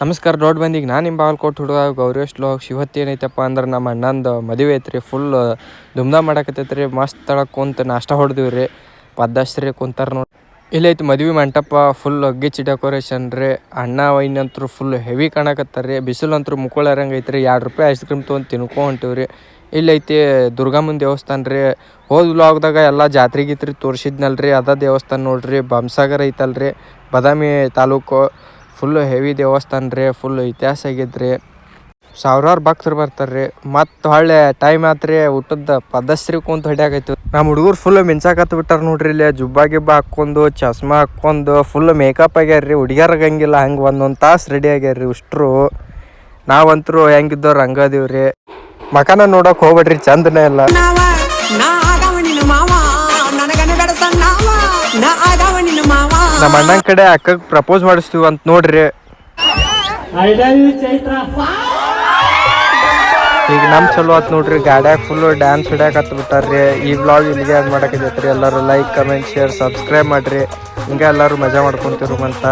ನಮಸ್ಕಾರ ದೊಡ್ಡ ಬಂದಿಗೆ ನಾನು ನಿಮ್ಮ ಬಾಗಲಕೋಟೆ ಹುಡುಗ ಗೌರೇಶ್ ಲೋಕ್ ಇವತ್ತು ಏನೈತಪ್ಪ ಅಂದ್ರೆ ನಮ್ಮ ಅಣ್ಣಂದು ಮದುವೆ ಐತ್ರಿ. ಫುಲ್ ಧುಮ್ಧಾಮ್ ಮಾಡಕತ್ತೈತೆ ರೀ. ಮಸ್ತ್ ತಳಕ್ಕೆ ಕುಂತು ನಾಷ್ಟ ಹೊಡೆದಿವಿ ರೀ. ಪದ್ದಶ್ರೀ ಕುಂತಾರ ನೋಡಿ. ಇಲ್ಲೈತಿ ಮದುವೆ ಮಂಟಪ ಫುಲ್ ಗಿಚ್ಚಿ ಡೆಕೋರೇಷನ್ ರೀ. ಅಣ್ಣ ವೈನಂತರು ಫುಲ್ ಹೆವಿ ಕಾಣಕತ್ತಾರೆ ರೀ. ಬಿಸಿಲಂತರೂ ಮುಕ್ಕೊಳ್ಳರಂಗೆ ಐತ್ರಿ. ₹2 ಐಸ್ ಕ್ರೀಮ್ ತೊಗೊಂಡು ತಿನ್ಕೊಂತೀವಿ ರೀ. ಇಲ್ಲೈತಿ ದುರ್ಗಮ್ಮನ ದೇವಸ್ಥಾನ ರೀ. ಹೋದ ವ್ಲಾಗ್ದಾಗ ಎಲ್ಲ ಜಾತ್ರೆ ಗೀತ್ರಿ ತೋರಿಸಿದ್ನಲ್ರಿ, ಅದ ದೇವಸ್ಥಾನ ನೋಡ್ರಿ. ಬೊಮ್ಮಸಾಗರ ಐತಲ್ರಿ, ಬಾದಾಮಿ ತಾಲೂಕು. ಫುಲ್ ಹೆವಿ ದೇವಸ್ಥಾನ ರೀ. ಫುಲ್ ಇತಿಹಾಸ ಆಗೈತ್ರಿ. ಸಾವಿರಾರು ಭಕ್ತರು ಬರ್ತಾರೆ ರೀ. ಮತ್ತು ಹೊಳ್ಳೆ ಟೈಮ್ ಆತ್ರಿ ಊಟದ ಪದ್ದಶ್ರೀ ಕುಂತು ಹೊಡ್ಯಾಕೈತಿ. ನಮ್ಮ ಹುಡುಗರು ಫುಲ್ ಮಿಂಚಾಕತ್ತು ಬಿಟ್ಟಾರ ನೋಡ್ರಿ. ಇಲ್ಲಿ ಜುಬ್ಬ ಗಿಬ್ಬ ಹಾಕ್ಕೊಂಡು ಚಸ್ಮಾ ಹಾಕ್ಕೊಂಡು ಫುಲ್ ಮೇಕಪ್ ಆಗ್ಯಾರ ರೀ. ಹುಡುಗ್ಯಾರಿಗೆ ಹಂಗಿಲ್ಲ, ಹಂಗೆ ಒಂದೊಂದು ತಾಸು ರೆಡಿ ಆಗ್ಯಾರ ರೀ ಉಷ್ಟ್ರು. ನಾವಂತರೂ ಹೆಂಗಿದ್ದವ್ರು ಹಂಗದೀವ್ರಿ. ಮಕನ ನೋಡೋಕೆ ಹೋಗ್ಬೇಡ್ರಿ, ಚಂದನೇ ಇಲ್ಲ. ನಮ್ಮ ಅಣ್ಣನ ಕಡೆ ಅಕ್ಕಗೆ ಪ್ರಪೋಸ್ ಮಾಡಿಸ್ತೀವಿ ಅಂತ ನೋಡ್ರಿ. ಈಗ ನಮ್ಮ ಚಲೋ ಆತ್ ನೋಡ್ರಿ. ಗಾಡ್ಯಾಗ ಫುಲ್ ಡ್ಯಾನ್ಸ್ ಹೊಡ್ಯಾಕತ್ ಬಿಟ್ಟಾರ್ರಿ. ಈ ವ್ಲಾಗ್ ಇಲ್ಲಿಗೆ ಅದು ಮಾಡಕತ್ತೈತ್ರಿ. ಎಲ್ಲರೂ ಲೈಕ್, ಕಮೆಂಟ್, ಶೇರ್, ಸಬ್ಸ್ಕ್ರೈಬ್ ಮಾಡಿರಿ. ಹಿಂಗೆ ಎಲ್ಲರೂ ಮಜಾ ಮಾಡ್ಕೊತಿರು ಅಂತ.